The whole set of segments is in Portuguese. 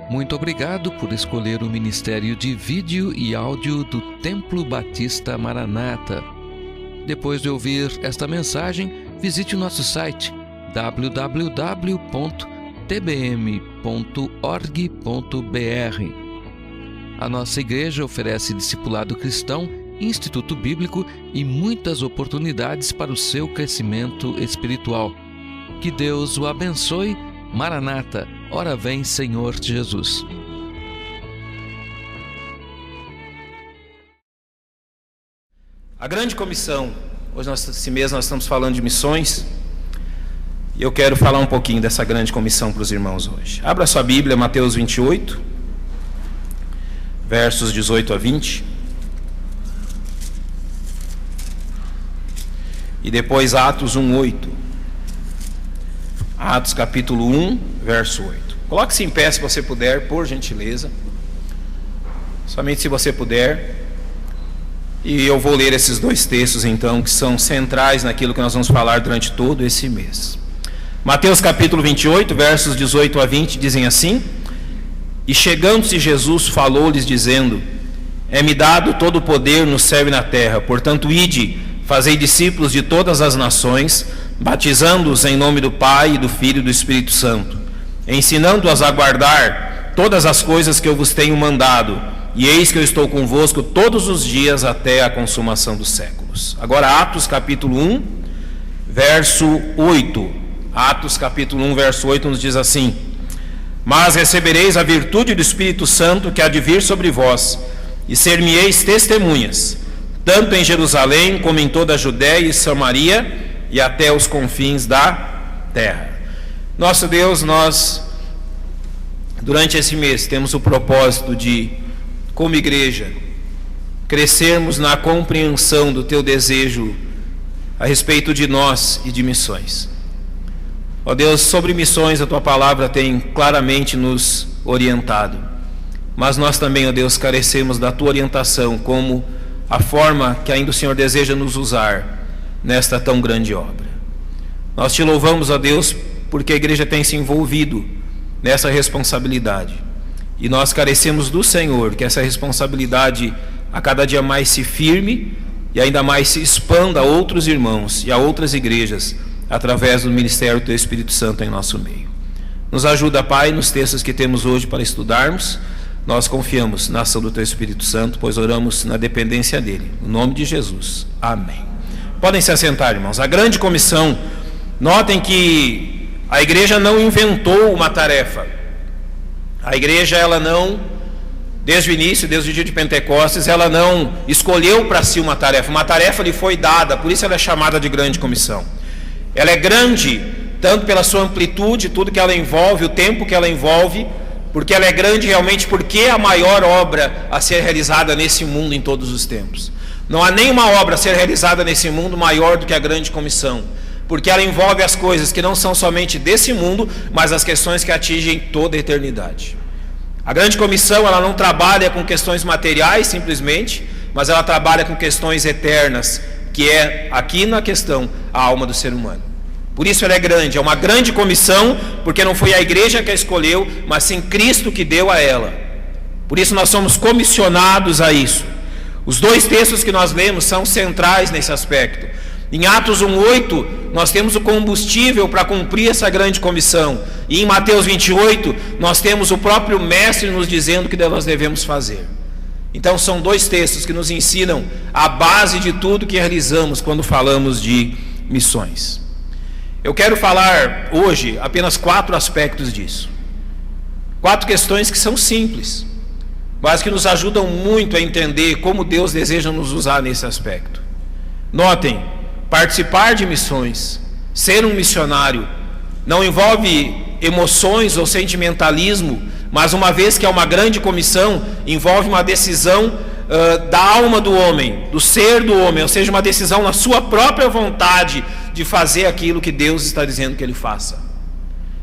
Muito obrigado por escolher o Ministério de Vídeo e Áudio do Templo Batista Maranata. Depois de ouvir esta mensagem, visite o nosso site www.tbm.org.br. A nossa igreja oferece discipulado cristão, instituto bíblico e muitas oportunidades para o seu crescimento espiritual. Que Deus o abençoe. Maranata, ora vem, Senhor Jesus. A grande comissão. Hoje, esse mês, nós estamos falando de missões. E eu quero falar um pouquinho dessa grande comissão para os irmãos hoje. Abra sua Bíblia, Mateus 28, versos 18 a 20. E depois Atos 1:8. Atos capítulo 1, verso 8. Coloque-se em pé se você puder, por gentileza. Somente se você puder. E eu vou ler esses dois textos então, que são centrais naquilo que nós vamos falar durante todo esse mês. Mateus capítulo 28, versos 18 a 20, dizem assim: E chegando-se Jesus, falou-lhes dizendo: É-me dado todo o poder no céu e na terra. Portanto, ide, fazei discípulos de todas as nações, batizando-os em nome do Pai, e do Filho e do Espírito Santo, ensinando-os a guardar todas as coisas que eu vos tenho mandado, e eis que eu estou convosco todos os dias até a consumação dos séculos. Agora Atos capítulo 1, verso 8. Atos capítulo 1, verso 8 nos diz assim: Mas recebereis a virtude do Espírito Santo que há de vir sobre vós, e ser-me-eis testemunhas, tanto em Jerusalém como em toda a Judéia e Samaria, e até os confins da terra. Nosso Deus, nós, durante esse mês, temos o propósito de, como igreja, crescermos na compreensão do Teu desejo a respeito de nós e de missões. Ó Deus, sobre missões a Tua palavra tem claramente nos orientado, mas nós também, ó Deus, carecemos da Tua orientação como a forma que ainda o Senhor deseja nos usar nesta tão grande obra. Nós Te louvamos, ó Deus, porque a igreja tem se envolvido nessa responsabilidade, e nós carecemos do Senhor que essa responsabilidade a cada dia mais se firme e ainda mais se expanda a outros irmãos e a outras igrejas através do ministério do Teu Espírito Santo em nosso meio. Nos ajuda, Pai, nos textos que temos hoje para estudarmos. Nós confiamos na ação do Teu Espírito Santo, pois oramos na dependência dEle. No nome de Jesus. Amém. Podem se assentar, irmãos. A grande comissão, notem que a igreja não inventou uma tarefa. A igreja, ela não, desde o início, desde o dia de Pentecostes, ela não escolheu para si uma tarefa lhe foi dada, por isso ela é chamada de grande comissão. Ela é grande, tanto pela sua amplitude, tudo que ela envolve, o tempo que ela envolve, porque ela é grande realmente porque é a maior obra a ser realizada nesse mundo em todos os tempos. Não há nenhuma obra a ser realizada nesse mundo maior do que a grande comissão, porque ela envolve as coisas que não são somente desse mundo, mas as questões que atingem toda a eternidade. A grande comissão, ela não trabalha com questões materiais simplesmente, mas ela trabalha com questões eternas, que é aqui na questão a alma do ser humano. Por isso ela é grande, é uma grande comissão, porque não foi a igreja que a escolheu, mas sim Cristo que deu a ela. Por isso nós somos comissionados a isso. Os dois textos que nós lemos são centrais nesse aspecto. Em Atos 1:8, nós temos o combustível para cumprir essa grande comissão. E em Mateus 28, nós temos o próprio Mestre nos dizendo o que nós devemos fazer. Então são dois textos que nos ensinam a base de tudo que realizamos quando falamos de missões. Eu quero falar hoje apenas 4 aspectos disso. 4 questões que são simples, mas que nos ajudam muito a entender como Deus deseja nos usar nesse aspecto. Notem, participar de missões, ser um missionário, não envolve emoções ou sentimentalismo, mas uma vez que é uma grande comissão, envolve uma decisão da alma do homem, do ser do homem, ou seja, uma decisão na sua própria vontade de fazer aquilo que Deus está dizendo que Ele faça.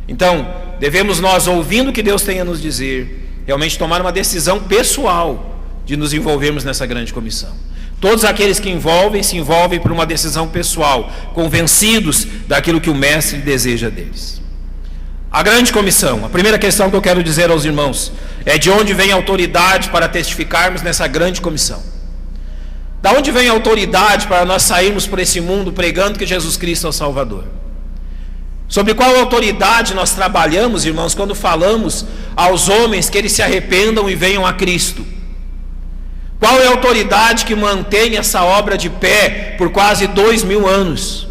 Então, devemos nós, ouvindo o que Deus tem a nos dizer, realmente tomar uma decisão pessoal de nos envolvermos nessa grande comissão. Todos aqueles que se envolvem por uma decisão pessoal, convencidos daquilo que o Mestre deseja deles. A grande comissão, a primeira questão que eu quero dizer aos irmãos, é de onde vem a autoridade para testificarmos nessa grande comissão? Da onde vem a autoridade para nós sairmos por esse mundo pregando que Jesus Cristo é o Salvador? Sobre qual autoridade nós trabalhamos, irmãos, quando falamos aos homens que eles se arrependam e venham a Cristo? Qual é a autoridade que mantém essa obra de pé por quase 2000 anos?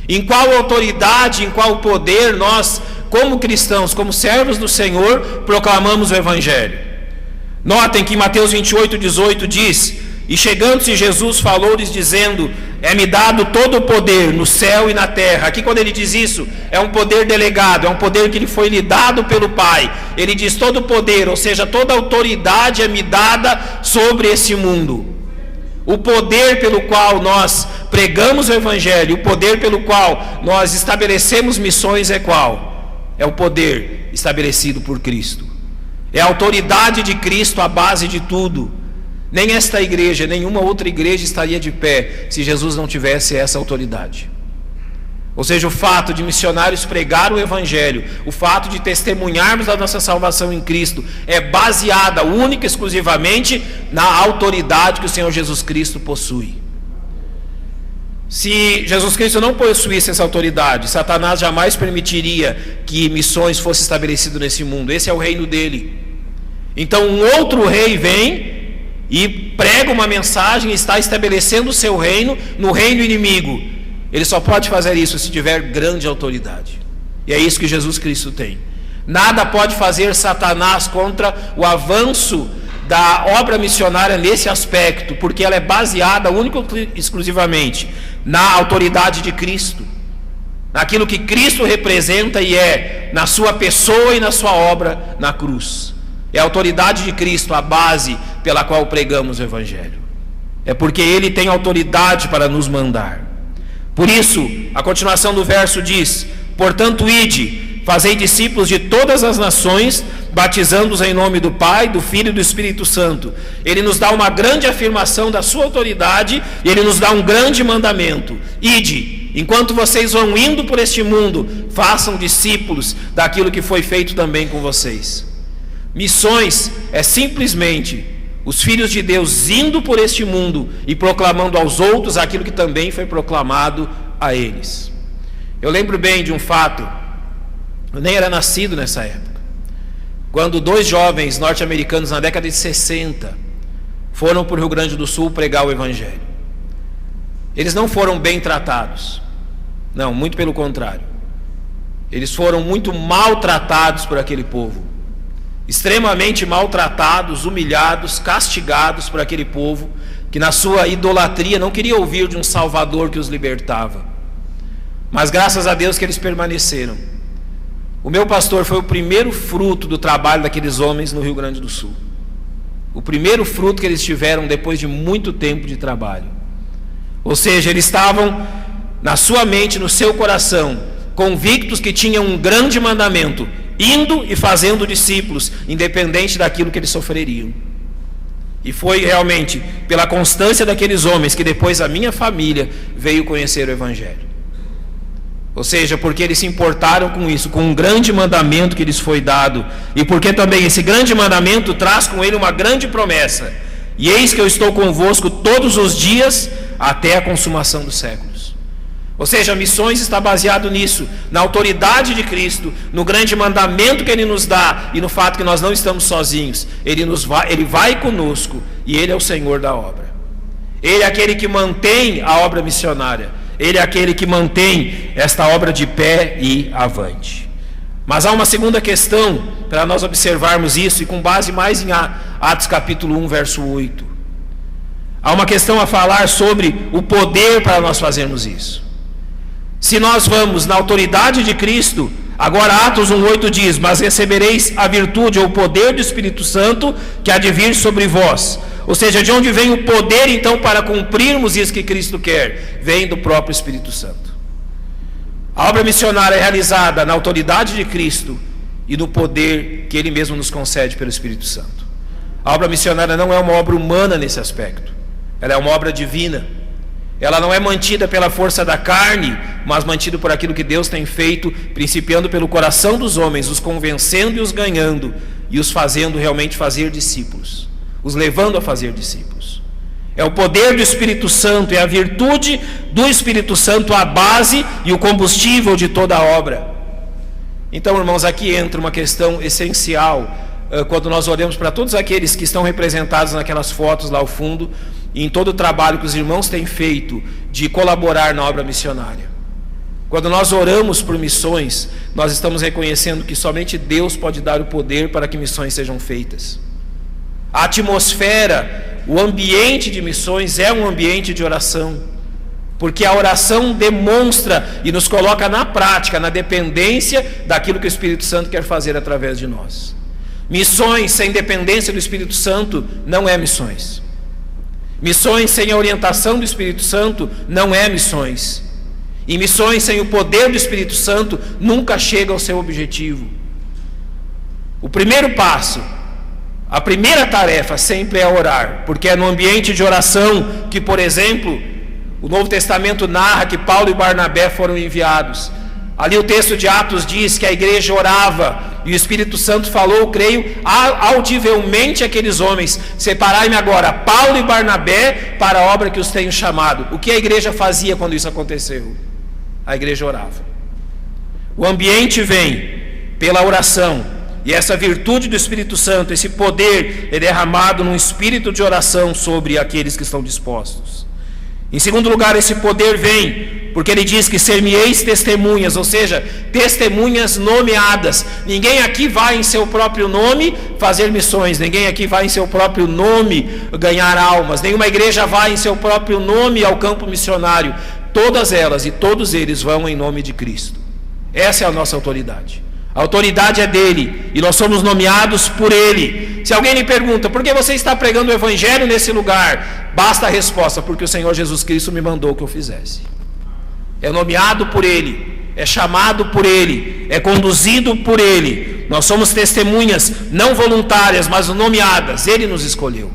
Em qual autoridade, em qual poder nós, como cristãos, como servos do Senhor, proclamamos o Evangelho? Notem que em Mateus 28:18 diz: e chegando-se Jesus falou-lhes dizendo: é-me dado todo o poder no céu e na terra. Aqui quando ele diz isso, é um poder delegado, é um poder que lhe foi lhe dado pelo Pai. Ele diz todo o poder, ou seja, toda a autoridade é-me dada sobre esse mundo. O poder pelo qual nós pregamos o Evangelho, o poder pelo qual nós estabelecemos missões é qual? É o poder estabelecido por Cristo. É a autoridade de Cristo a base de tudo. Nem esta igreja, nenhuma outra igreja estaria de pé se Jesus não tivesse essa autoridade. Ou seja, o fato de missionários pregar o Evangelho, o fato de testemunharmos da nossa salvação em Cristo, é baseada única e exclusivamente na autoridade que o Senhor Jesus Cristo possui. Se Jesus Cristo não possuísse essa autoridade, Satanás jamais permitiria que missões fossem estabelecidas nesse mundo. Esse é o reino dele. Então um outro rei vem e prega uma mensagem, está estabelecendo o seu reino no reino inimigo. Ele só pode fazer isso se tiver grande autoridade. E é isso que Jesus Cristo tem. Nada pode fazer Satanás contra o avanço da obra missionária nesse aspecto, porque ela é baseada única e exclusivamente na autoridade de Cristo, naquilo que Cristo representa e é, na sua pessoa e na sua obra na cruz. É a autoridade de Cristo a base pela qual pregamos o Evangelho. É porque Ele tem autoridade para nos mandar. Por isso, a continuação do verso diz: portanto, ide, fazei discípulos de todas as nações, batizando-os em nome do Pai, do Filho e do Espírito Santo. Ele nos dá uma grande afirmação da sua autoridade e Ele nos dá um grande mandamento: ide, enquanto vocês vão indo por este mundo, façam discípulos daquilo que foi feito também com vocês. Missões é simplesmente os filhos de Deus indo por este mundo e proclamando aos outros aquilo que também foi proclamado a eles. Eu lembro bem de um fato, eu nem era nascido nessa época, quando 2 jovens norte-americanos na década de 60 foram para o Rio Grande do Sul pregar o Evangelho. Eles não foram bem tratados, não, muito pelo contrário. Eles foram muito maltratados por aquele povo, extremamente maltratados, humilhados, castigados por aquele povo que na sua idolatria não queria ouvir de um Salvador que os libertava. Mas graças a Deus que eles permaneceram. O meu pastor foi o primeiro fruto do trabalho daqueles homens no Rio Grande do Sul. O primeiro fruto que eles tiveram depois de muito tempo de trabalho. Ou seja, eles estavam na sua mente, no seu coração, convictos que tinham um grande mandamento: indo e fazendo discípulos, independente daquilo que eles sofreriam. E foi realmente pela constância daqueles homens que depois a minha família veio conhecer o Evangelho. Ou seja, porque eles se importaram com isso, com um grande mandamento que lhes foi dado, e porque também esse grande mandamento traz com ele uma grande promessa: e eis que eu estou convosco todos os dias até a consumação dos séculos. Ou seja, missões está baseado nisso, na autoridade de Cristo, no grande mandamento que Ele nos dá e no fato que nós não estamos sozinhos. Ele vai conosco e Ele é o Senhor da obra. Ele é aquele que mantém a obra missionária. Ele é aquele que mantém esta obra de pé e avante. Mas há uma segunda questão para nós observarmos isso, e com base mais em Atos capítulo 1, verso 8. Há uma questão a falar sobre o poder para nós fazermos isso. Se nós vamos na autoridade de Cristo, agora Atos 1,8 diz: mas recebereis a virtude ou o poder do Espírito Santo que há de vir sobre vós. Ou seja, de onde vem o poder então para cumprirmos isso que Cristo quer? Vem do próprio Espírito Santo. A obra missionária é realizada na autoridade de Cristo e no poder que Ele mesmo nos concede pelo Espírito Santo. A obra missionária não é uma obra humana nesse aspecto, ela é uma obra divina. Ela não é mantida pela força da carne, mas mantida por aquilo que Deus tem feito, principiando pelo coração dos homens, os convencendo e os ganhando, e os fazendo realmente fazer discípulos, os levando a fazer discípulos. É o poder do Espírito Santo, é a virtude do Espírito Santo a base e o combustível de toda a obra. Então, irmãos, aqui entra uma questão essencial, quando nós olhamos para todos aqueles que estão representados naquelas fotos lá ao fundo, e em todo o trabalho que os irmãos têm feito de colaborar na obra missionária. Quando nós oramos por missões, nós estamos reconhecendo que somente Deus pode dar o poder para que missões sejam feitas. A atmosfera, o ambiente de missões é um ambiente de oração, porque a oração demonstra e nos coloca na prática, na dependência daquilo que o Espírito Santo quer fazer através de nós. Missões sem dependência do Espírito Santo não é missões. Missões sem a orientação do Espírito Santo não é missões. E missões sem o poder do Espírito Santo nunca chega ao seu objetivo. O primeiro passo, a primeira tarefa sempre é orar, porque é no ambiente de oração que, por exemplo, o Novo Testamento narra que Paulo e Barnabé foram enviados. Ali o texto de Atos diz que a igreja orava e o Espírito Santo falou, creio, audivelmente àqueles homens: separai-me agora, Paulo e Barnabé, para a obra que os tenho chamado. O que a igreja fazia quando isso aconteceu? A igreja orava. O ambiente vem pela oração, e essa virtude do Espírito Santo, esse poder é derramado num espírito de oração sobre aqueles que estão dispostos. Em segundo lugar, esse poder vem porque ele diz que ser-me-eis testemunhas, ou seja, testemunhas nomeadas. Ninguém aqui vai em seu próprio nome fazer missões, ninguém aqui vai em seu próprio nome ganhar almas, nenhuma igreja vai em seu próprio nome ao campo missionário. Todas elas e todos eles vão em nome de Cristo. Essa é a nossa autoridade. A autoridade é dele e nós somos nomeados por ele. Se alguém lhe pergunta: por que você está pregando o evangelho nesse lugar? Basta a resposta: porque o Senhor Jesus Cristo me mandou que eu fizesse. É nomeado por ele, é chamado por ele, é conduzido por ele. Nós somos testemunhas não voluntárias, mas nomeadas. Ele nos escolheu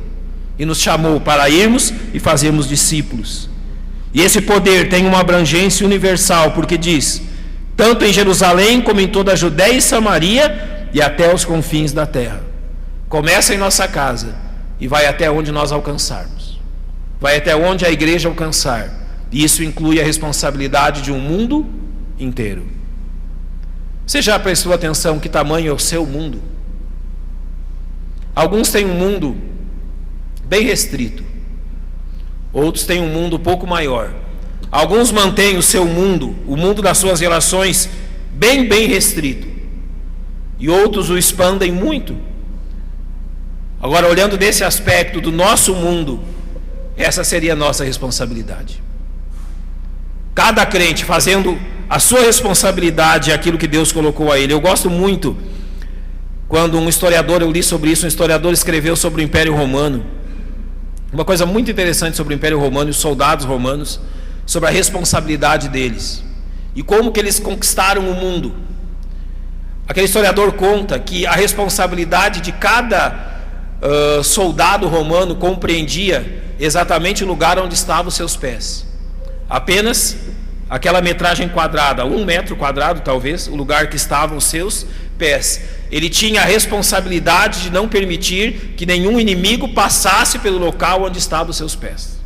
e nos chamou para irmos e fazermos discípulos. E esse poder tem uma abrangência universal, porque diz: tanto em Jerusalém como em toda a Judéia e Samaria e até os confins da terra. Começa em nossa casa e vai até onde nós alcançarmos. Vai até onde a igreja alcançar. E isso inclui a responsabilidade de um mundo inteiro. Você já prestou atenção que tamanho é o seu mundo? Alguns têm um mundo bem restrito. Outros têm um mundo um pouco maior. Alguns mantêm o seu mundo, o mundo das suas relações, bem restrito. E outros o expandem muito. Agora, olhando desse aspecto do nosso mundo, essa seria a nossa responsabilidade. Cada crente fazendo a sua responsabilidade, aquilo que Deus colocou a ele. Eu gosto muito quando um historiador, eu li sobre isso, um historiador escreveu sobre o Império Romano. Uma coisa muito interessante sobre o Império Romano e os soldados romanos, sobre a responsabilidade deles e como que eles conquistaram o mundo. Aquele historiador conta que a responsabilidade de cada soldado romano compreendia exatamente o lugar onde estavam os seus pés. Apenas aquela metragem quadrada, 1 metro quadrado talvez, o lugar que estavam os seus pés. Ele tinha a responsabilidade de não permitir que nenhum inimigo passasse pelo local onde estavam os seus pés.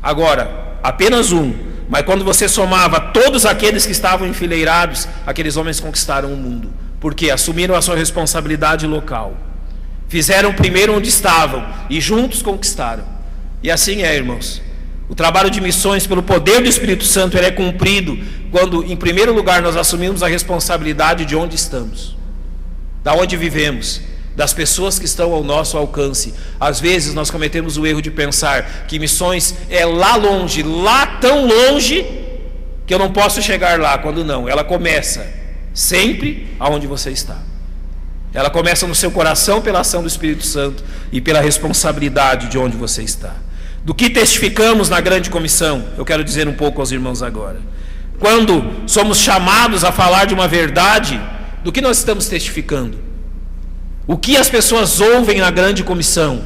Agora, apenas um, mas quando você somava todos aqueles que estavam enfileirados, aqueles homens conquistaram o mundo, porque assumiram a sua responsabilidade local, fizeram primeiro onde estavam e juntos conquistaram. E assim é, irmãos. O trabalho de missões pelo poder do Espírito Santo ele é cumprido quando, em primeiro lugar, nós assumimos a responsabilidade de onde estamos, da onde vivemos, das pessoas que estão ao nosso alcance. Às vezes nós cometemos o erro de pensar que missões é lá longe, lá tão longe que eu não posso chegar lá, quando não. Ela começa sempre aonde você está. Ela começa no seu coração pela ação do Espírito Santo e pela responsabilidade de onde você está. Do que testificamos na grande comissão, eu quero dizer um pouco aos irmãos agora. Quando somos chamados a falar de uma verdade, do que nós estamos testificando? O que as pessoas ouvem na grande comissão?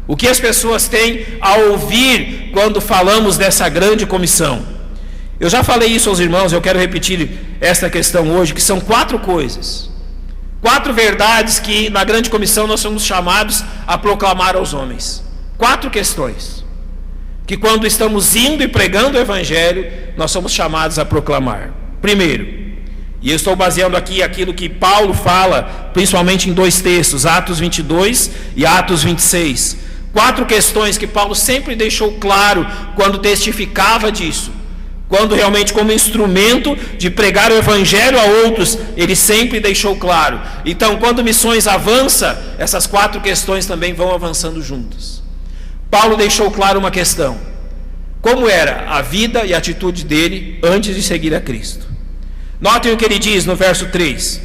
O que as pessoas têm a ouvir quando falamos dessa grande comissão? Eu já falei isso aos irmãos, eu quero repetir esta questão hoje, que são 4 coisas. 4 verdades que na grande comissão nós somos chamados a proclamar aos homens. 4 questões que quando estamos indo e pregando o Evangelho, nós somos chamados a proclamar. Primeiro, e eu estou baseando aqui aquilo que Paulo fala, principalmente em 2 textos, Atos 22 e Atos 26. 4 questões que Paulo sempre deixou claro quando testificava disso. Quando realmente como instrumento de pregar o Evangelho a outros, ele sempre deixou claro. Então, quando missões avança, essas 4 questões também vão avançando juntas. Paulo deixou claro uma questão: como era a vida e a atitude dele antes de seguir a Cristo. Notem o que ele diz no verso 3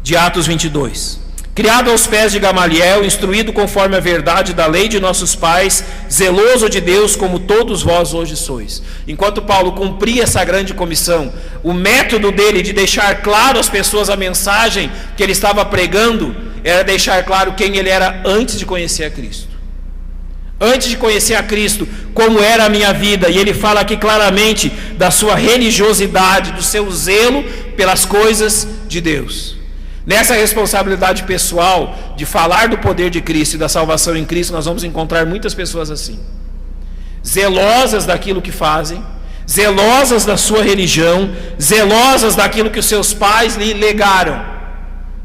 de Atos 22. Criado aos pés de Gamaliel, instruído conforme a verdade da lei de nossos pais, zeloso de Deus como todos vós hoje sois. Enquanto Paulo cumpria essa grande comissão, o método dele de deixar claro às pessoas a mensagem que ele estava pregando, era deixar claro quem ele era antes de conhecer a Cristo. Antes de conhecer a Cristo, como era a minha vida, e ele fala aqui claramente da sua religiosidade, do seu zelo pelas coisas de Deus. Nessa responsabilidade pessoal de falar do poder de Cristo e da salvação em Cristo, nós vamos encontrar muitas pessoas assim, zelosas daquilo que fazem, zelosas da sua religião, zelosas daquilo que os seus pais lhe legaram.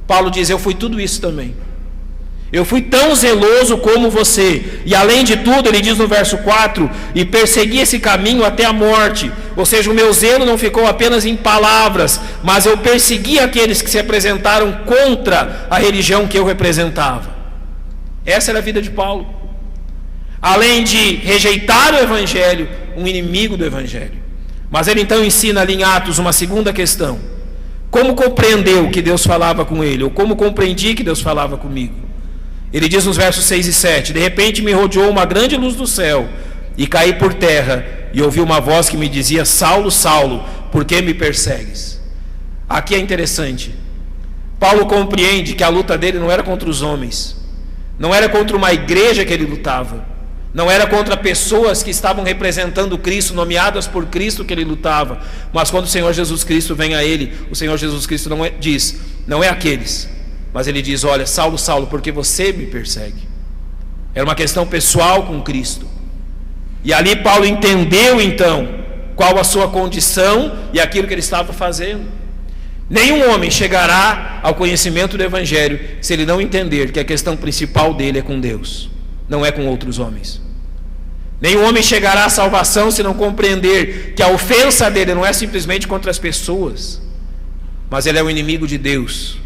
Paulo diz: eu fui tudo isso também. Eu fui tão zeloso como você. E além de tudo, ele diz no verso 4: e persegui esse caminho até a morte. Ou seja, o meu zelo não ficou apenas em palavras, mas eu persegui aqueles que se apresentaram contra a religião que eu representava. Essa era a vida de Paulo. Além de rejeitar o Evangelho, um inimigo do Evangelho. Mas ele então ensina ali em Atos uma segunda questão: como compreendeu que Deus falava com ele? Ou como compreendi que Deus falava comigo? Ele diz nos versos 6 e 7: de repente me rodeou uma grande luz do céu, e caí por terra, e ouvi uma voz que me dizia: Saulo, Saulo, por que me persegues? Aqui é interessante. Paulo compreende que a luta dele não era contra os homens, não era contra uma igreja que ele lutava, não era contra pessoas que estavam representando Cristo, nomeadas por Cristo, que ele lutava. Mas quando o Senhor Jesus Cristo vem a ele, o Senhor Jesus Cristo diz: não é aqueles, mas ele diz: olha, Saulo, Saulo, porque você me persegue. Era uma questão pessoal com Cristo. E ali Paulo entendeu então qual a sua condição e aquilo que ele estava fazendo. Nenhum homem chegará ao conhecimento do Evangelho se ele não entender que a questão principal dele é com Deus, não é com outros homens. Nenhum homem chegará à salvação se não compreender que a ofensa dele não é simplesmente contra as pessoas, mas ele é o inimigo de Deus.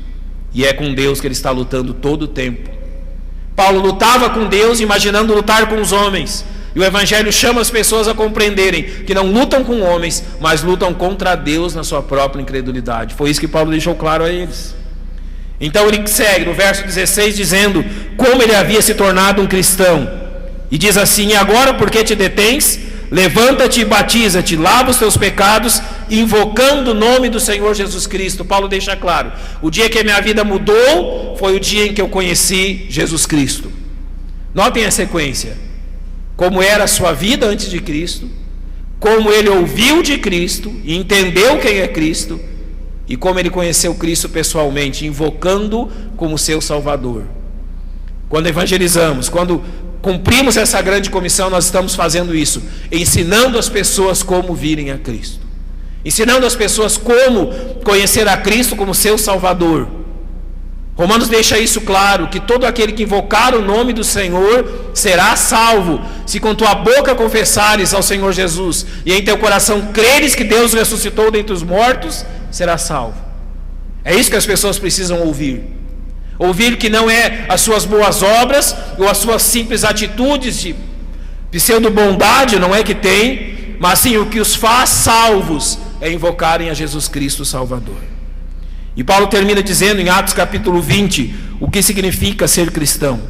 E é com Deus que ele está lutando todo o tempo. Paulo lutava com Deus, imaginando lutar com os homens. E o Evangelho chama as pessoas a compreenderem que não lutam com homens, mas lutam contra Deus na sua própria incredulidade. Foi isso que Paulo deixou claro a eles. Então ele segue no verso 16 dizendo como ele havia se tornado um cristão. E diz assim: e agora por que te detens? Levanta-te e batiza-te, lava os teus pecados, invocando o nome do Senhor Jesus Cristo. Paulo deixa claro: o dia que a minha vida mudou foi o dia em que eu conheci Jesus Cristo. Notem a sequência: como era a sua vida antes de Cristo, como ele ouviu de Cristo e entendeu quem é Cristo, e como ele conheceu Cristo pessoalmente, invocando como seu Salvador. Quando evangelizamos, quando cumprimos essa grande comissão, nós estamos fazendo isso, ensinando as pessoas como virem a Cristo, ensinando as pessoas como conhecer a Cristo como seu Salvador. Romanos deixa isso claro, que todo aquele que invocar o nome do Senhor será salvo, se com tua boca confessares ao Senhor Jesus e em teu coração creres que Deus ressuscitou dentre os mortos, será salvo. É isso que as pessoas precisam ouvir. Ouvir que não é as suas boas obras ou as suas simples atitudes de pseudo-bondade, não é que tem, mas sim o que os faz salvos é invocarem a Jesus Cristo Salvador. E Paulo termina dizendo em Atos capítulo 20 o que significa ser cristão.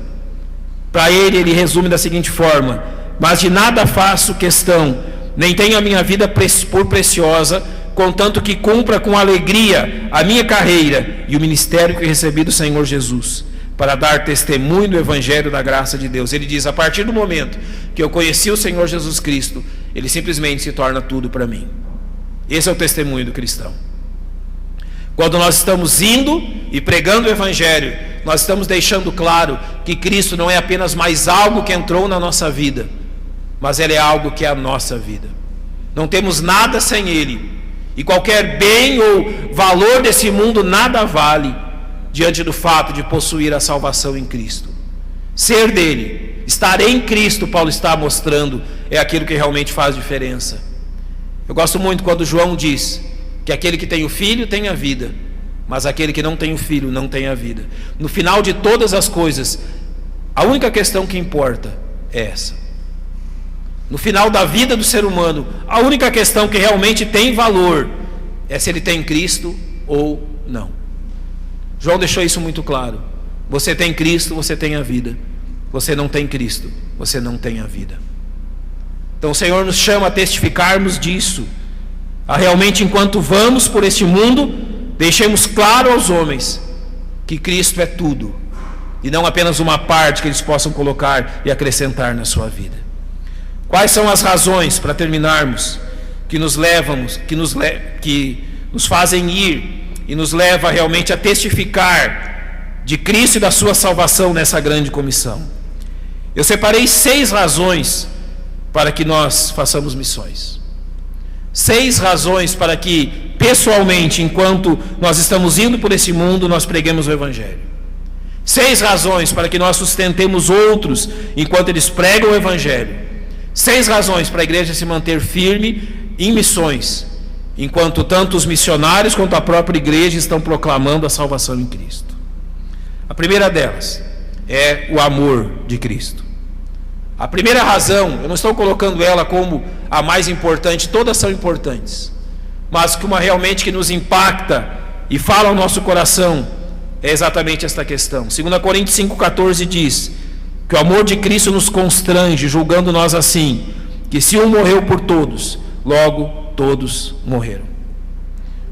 Para ele resume da seguinte forma: mas de nada faço questão, nem tenho a minha vida por preciosa, contanto que cumpra com alegria a minha carreira e o ministério que recebi do Senhor Jesus, para dar testemunho do Evangelho da graça de Deus. Ele diz: a partir do momento que eu conheci o Senhor Jesus Cristo, Ele simplesmente se torna tudo para mim. Esse é o testemunho do cristão. Quando nós estamos indo e pregando o Evangelho, nós estamos deixando claro que Cristo não é apenas mais algo que entrou na nossa vida, mas Ele é algo que é a nossa vida. Não temos nada sem Ele, e qualquer bem ou valor desse mundo nada vale diante do fato de possuir a salvação em Cristo. Ser dele, estar em Cristo, Paulo está mostrando, é aquilo que realmente faz diferença. Eu gosto muito quando João diz que aquele que tem o Filho tem a vida, mas aquele que não tem o Filho não tem a vida. No final de todas as coisas, a única questão que importa é essa. No final da vida do ser humano, a única questão que realmente tem valor é se ele tem Cristo ou não. João deixou isso muito claro. Você tem Cristo, você tem a vida. Você não tem Cristo, você não tem a vida. Então o Senhor nos chama a testificarmos disso, a realmente, enquanto vamos por este mundo, deixemos claro aos homens que Cristo é tudo, e não apenas uma parte que eles possam colocar e acrescentar na sua vida. Quais são as razões, para terminarmos, que nos fazem ir e nos leva realmente a testificar de Cristo e da sua salvação nessa grande comissão? Eu separei 6 razões para que nós façamos missões. 6 razões para que, pessoalmente, enquanto nós estamos indo por esse mundo, nós preguemos o Evangelho. 6 razões para que nós sustentemos outros enquanto eles pregam o Evangelho. 6 razões para a igreja se manter firme em missões, enquanto tanto os missionários quanto a própria igreja estão proclamando a salvação em Cristo. A primeira delas é o amor de Cristo. A primeira razão, eu não estou colocando ela como a mais importante, todas são importantes, mas que uma realmente que nos impacta e fala ao nosso coração é exatamente esta questão. 2 Coríntios 5,14 diz que o amor de Cristo nos constrange, julgando nós assim, que se um morreu por todos, logo todos morreram.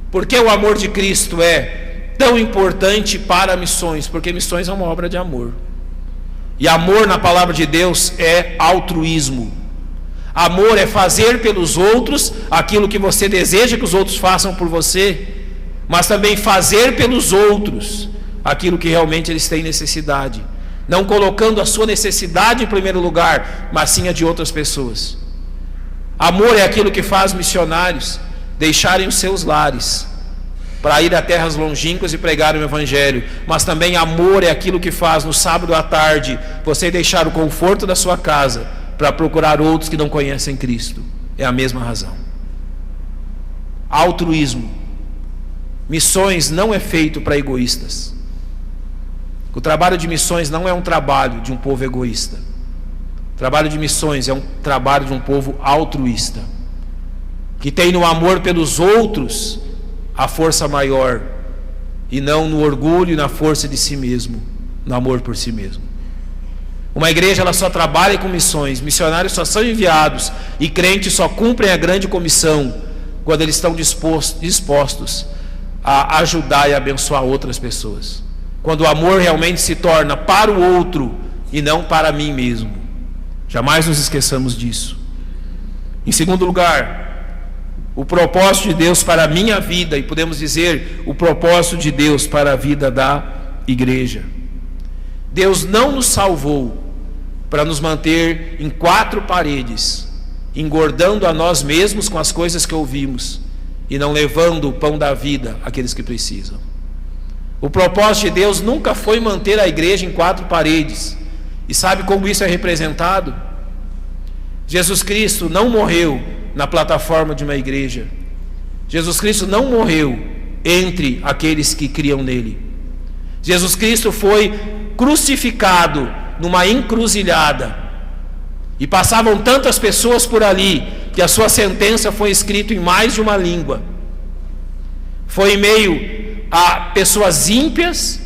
Por que o amor de Cristo é tão importante para missões? Porque missões é uma obra de amor. E amor na palavra de Deus é altruísmo. Amor é fazer pelos outros aquilo que você deseja que os outros façam por você, mas também fazer pelos outros aquilo que realmente eles têm necessidade, não colocando a sua necessidade em primeiro lugar, mas sim a de outras pessoas. Amor é aquilo que faz missionários deixarem os seus lares para ir a terras longínquas e pregar o Evangelho, mas também amor é aquilo que faz no sábado à tarde você deixar o conforto da sua casa para procurar outros que não conhecem Cristo. É a mesma razão. Altruísmo. Missões não é feito para egoístas. O trabalho de missões não é um trabalho de um povo egoísta. O trabalho de missões é um trabalho de um povo altruísta, que tem no amor pelos outros a força maior, e não no orgulho e na força de si mesmo, no amor por si mesmo. Uma igreja ela só trabalha com missões, missionários só são enviados e crentes só cumprem a grande comissão quando eles estão dispostos a ajudar e abençoar outras pessoas. Quando o amor realmente se torna para o outro e não para mim mesmo. Jamais nos esqueçamos disso. Em segundo lugar, o propósito de Deus para a minha vida, e podemos dizer o propósito de Deus para a vida da igreja. Deus não nos salvou para nos manter em 4 paredes, engordando a nós mesmos com as coisas que ouvimos e não levando o pão da vida àqueles que precisam. O propósito de Deus nunca foi manter a igreja em 4 paredes. E sabe como isso é representado? Jesus Cristo não morreu na plataforma de uma igreja. Jesus Cristo não morreu entre aqueles que criam nele. Jesus Cristo foi crucificado numa encruzilhada, e passavam tantas pessoas por ali que a sua sentença foi escrita em mais de uma língua. Foi em meio a pessoas ímpias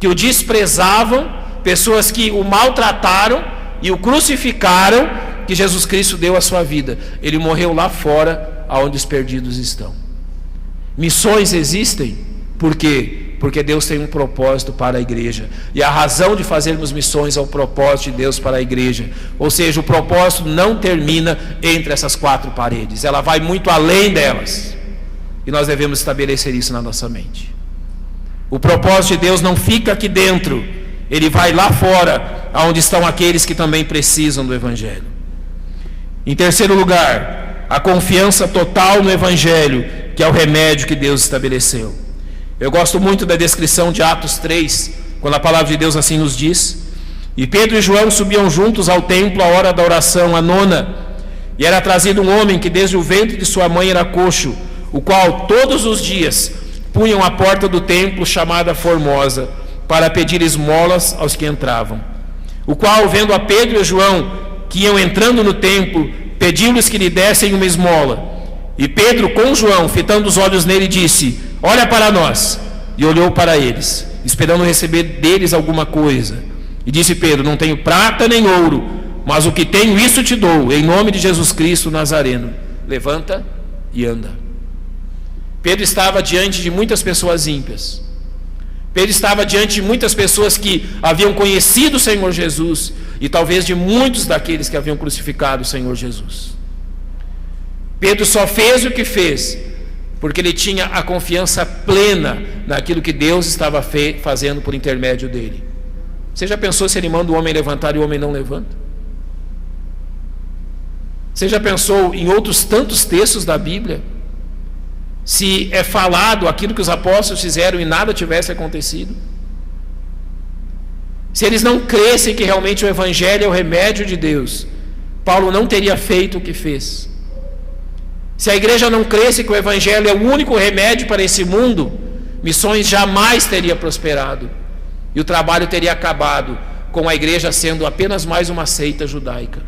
que o desprezavam, pessoas que o maltrataram e o crucificaram, que Jesus Cristo deu a sua vida. Ele morreu lá fora, aonde os perdidos estão. Missões existem porque Porque Deus tem um propósito para a igreja. E a razão de fazermos missões é o propósito de Deus para a igreja. Ou seja, o propósito não termina entre essas quatro paredes. Ela vai muito além delas. E nós devemos estabelecer isso na nossa mente. O propósito de Deus não fica aqui dentro. Ele vai lá fora, onde estão aqueles que também precisam do Evangelho. Em terceiro lugar, a confiança total no Evangelho, que é o remédio que Deus estabeleceu. Eu gosto muito da descrição de Atos 3, quando a palavra de Deus assim nos diz: e Pedro e João subiam juntos ao templo à hora da oração, a nona, e era trazido um homem que desde o ventre de sua mãe era coxo, o qual todos os dias punham à porta do templo, chamada Formosa, para pedir esmolas aos que entravam. O qual, vendo a Pedro e João, que iam entrando no templo, pediu-lhes que lhe dessem uma esmola. E Pedro, com João, fitando os olhos nele, disse: olha para nós. E olhou para eles, esperando receber deles alguma coisa. E disse Pedro: não tenho prata nem ouro, mas o que tenho, isso te dou, em nome de Jesus Cristo Nazareno. Levanta e anda. Pedro estava diante de muitas pessoas ímpias. Pedro estava diante de muitas pessoas que haviam conhecido o Senhor Jesus, e talvez de muitos daqueles que haviam crucificado o Senhor Jesus. Pedro só fez o que fez porque ele tinha a confiança plena naquilo que Deus estava fazendo por intermédio dele. Você já pensou se ele manda o homem levantar e o homem não levanta? Você já pensou em outros tantos textos da Bíblia, se é falado aquilo que os apóstolos fizeram e nada tivesse acontecido? Se eles não crescem que realmente o Evangelho é o remédio de Deus, Paulo não teria feito o que fez. Se a igreja não cresce que o Evangelho é o único remédio para esse mundo, missões jamais teria prosperado, e o trabalho teria acabado com a igreja sendo apenas mais uma seita judaica.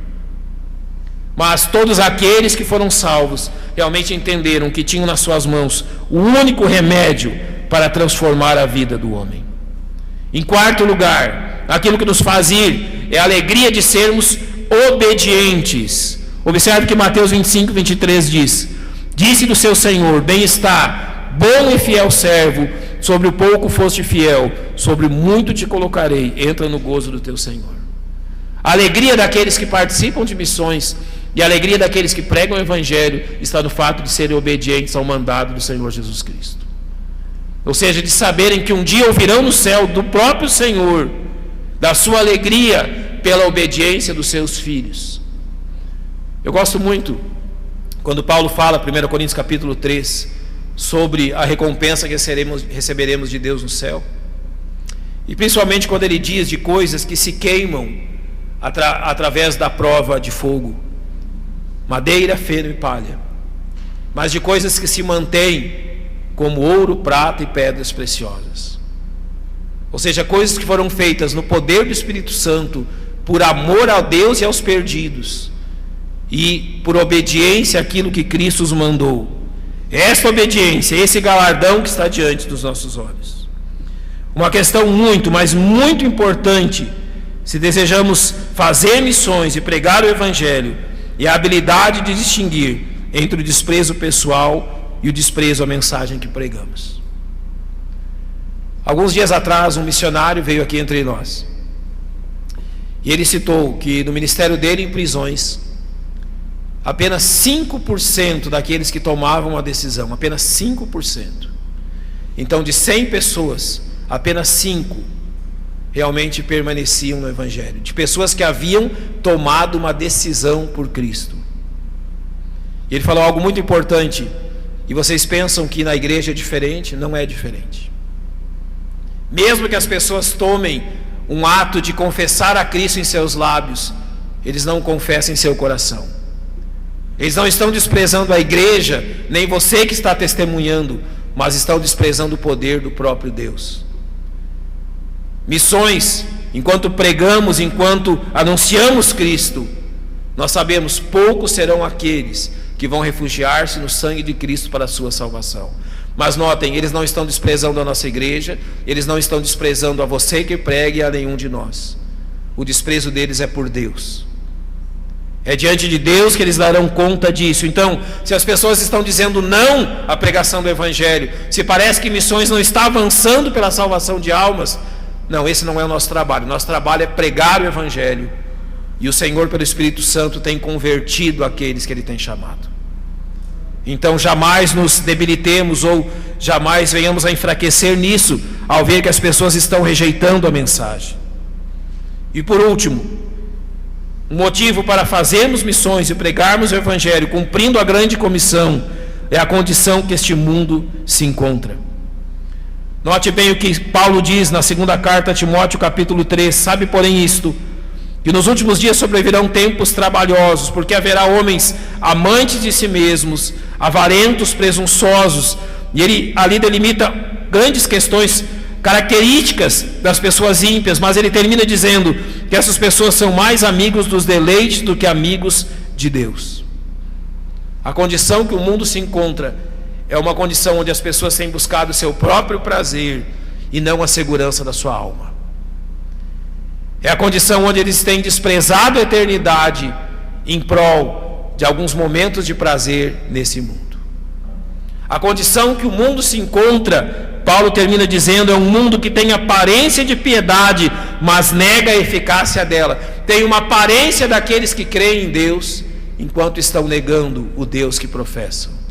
Mas todos aqueles que foram salvos realmente entenderam que tinham nas suas mãos o único remédio para transformar a vida do homem. Em quarto lugar, aquilo que nos faz ir é a alegria de sermos obedientes. Observe que Mateus 25, 23 diz: disse do seu Senhor: bem está, bom e fiel servo, sobre o pouco foste fiel, sobre o muito te colocarei, entra no gozo do teu Senhor. A alegria daqueles que participam de missões e a alegria daqueles que pregam o Evangelho está no fato de serem obedientes ao mandado do Senhor Jesus Cristo. Ou seja, de saberem que um dia ouvirão no céu do próprio Senhor, da sua alegria pela obediência dos seus filhos. Eu gosto muito quando Paulo fala, 1 Coríntios capítulo 3, sobre a recompensa que receberemos de Deus no céu. E principalmente quando ele diz de coisas que se queimam através da prova de fogo, madeira, feno e palha, mas de coisas que se mantêm como ouro, prata e pedras preciosas. Ou seja, coisas que foram feitas no poder do Espírito Santo, por amor a Deus e aos perdidos, e por obediência àquilo que Cristo os mandou. Essa obediência, esse galardão que está diante dos nossos olhos. Uma questão muito, mas muito importante, se desejamos fazer missões e pregar o Evangelho, é a habilidade de distinguir entre o desprezo pessoal e o desprezo à mensagem que pregamos. Alguns dias atrás, um missionário veio aqui entre nós, e ele citou que no ministério dele em prisões, apenas 5% daqueles que tomavam a decisão, apenas 5%. Então, de 100 pessoas, apenas 5 realmente permaneciam no Evangelho, de pessoas que haviam tomado uma decisão por Cristo. E ele falou algo muito importante: e vocês pensam que na igreja é diferente? Não é diferente. Mesmo que as pessoas tomem um ato de confessar a Cristo em seus lábios, eles não confessam em seu coração. Eles não estão desprezando a igreja, nem você que está testemunhando, mas estão desprezando o poder do próprio Deus. Missões, enquanto pregamos, enquanto anunciamos Cristo, nós sabemos, poucos serão aqueles que vão refugiar-se no sangue de Cristo para a sua salvação. Mas notem, eles não estão desprezando a nossa igreja, eles não estão desprezando a você que pregue e a nenhum de nós. O desprezo deles é por Deus. É diante de Deus que eles darão conta disso. Então, se as pessoas estão dizendo não à pregação do Evangelho, se parece que missões não está avançando pela salvação de almas, não, esse não é o nosso trabalho. Nosso trabalho é pregar o Evangelho. E o Senhor, pelo Espírito Santo, tem convertido aqueles que Ele tem chamado. Então, jamais nos debilitemos ou jamais venhamos a enfraquecer nisso, ao ver que as pessoas estão rejeitando a mensagem. E por último, o motivo para fazermos missões e pregarmos o Evangelho, cumprindo a grande comissão, é a condição que este mundo se encontra. Note bem o que Paulo diz na segunda carta a Timóteo, capítulo 3. Sabe, porém, isto, que nos últimos dias sobrevirão tempos trabalhosos, porque haverá homens amantes de si mesmos, avarentos, presunçosos, e ele ali delimita grandes questões, características das pessoas ímpias, mas ele termina dizendo que essas pessoas são mais amigos dos deleites do que amigos de Deus. A condição que o mundo se encontra é uma condição onde as pessoas têm buscado o seu próprio prazer e não a segurança da sua alma. É a condição onde eles têm desprezado a eternidade em prol de alguns momentos de prazer nesse mundo. A condição que o mundo se encontra, Paulo termina dizendo, é um mundo que tem aparência de piedade, mas nega a eficácia dela. Tem uma aparência daqueles que creem em Deus, enquanto estão negando o Deus que professam.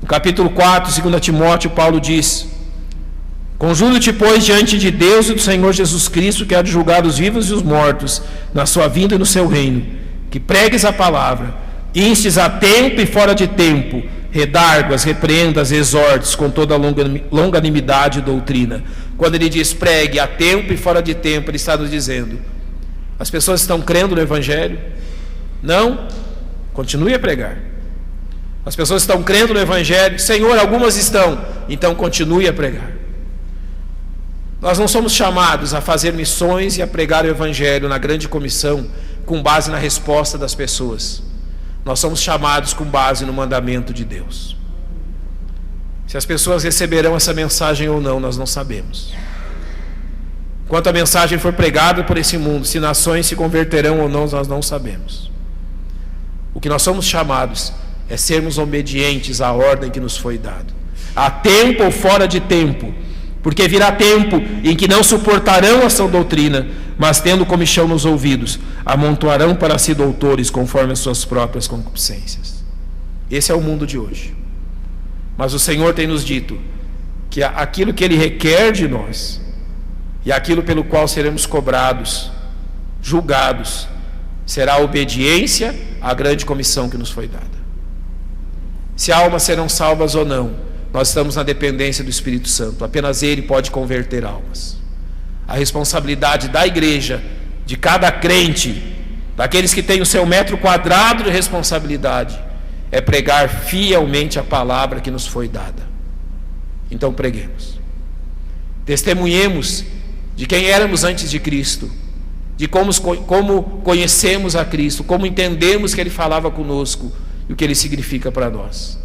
No capítulo 4, 2 Timóteo, Paulo diz: conjuro-te, pois, diante de Deus e do Senhor Jesus Cristo, que há de julgar os vivos e os mortos, na sua vinda e no seu reino, que pregues a palavra, instes a tempo e fora de tempo, redarguas, repreendas, exortes com toda a longanimidade e doutrina. Quando ele diz pregue a tempo e fora de tempo, ele está nos dizendo: as pessoas estão crendo no Evangelho? Não? Continue a pregar. As pessoas estão crendo no Evangelho? Senhor, algumas estão. Então continue a pregar. Nós não somos chamados a fazer missões e a pregar o Evangelho na grande comissão com base na resposta das pessoas. Nós somos chamados com base no mandamento de Deus. Se as pessoas receberão essa mensagem ou não, nós não sabemos. Enquanto a mensagem for pregada por esse mundo, se nações se converterão ou não, nós não sabemos. O que nós somos chamados é sermos obedientes à ordem que nos foi dada, a tempo ou fora de tempo, porque virá tempo em que não suportarão a sã doutrina, mas tendo comichão nos ouvidos, amontoarão para si doutores conforme as suas próprias concupiscências. Esse é o mundo de hoje. Mas o Senhor tem nos dito que aquilo que Ele requer de nós e aquilo pelo qual seremos cobrados, julgados, será a obediência à grande comissão que nos foi dada. Se almas serão salvas ou não, nós estamos na dependência do Espírito Santo. Apenas Ele pode converter almas. A responsabilidade da igreja, de cada crente, daqueles que têm o seu metro quadrado de responsabilidade, é pregar fielmente a palavra que nos foi dada. Então preguemos. Testemunhemos de quem éramos antes de Cristo, de como conhecemos a Cristo, como entendemos que Ele falava conosco e o que Ele significa para nós.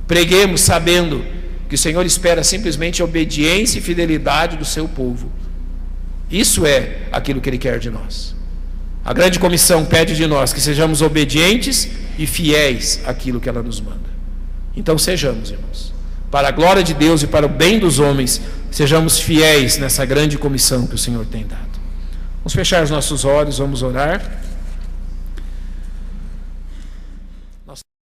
Preguemos sabendo que o Senhor espera simplesmente a obediência e fidelidade do seu povo. Isso é aquilo que Ele quer de nós. A grande comissão pede de nós que sejamos obedientes e fiéis àquilo que ela nos manda. Então sejamos, irmãos, para a glória de Deus e para o bem dos homens, sejamos fiéis nessa grande comissão que o Senhor tem dado. Vamos fechar os nossos olhos, vamos orar.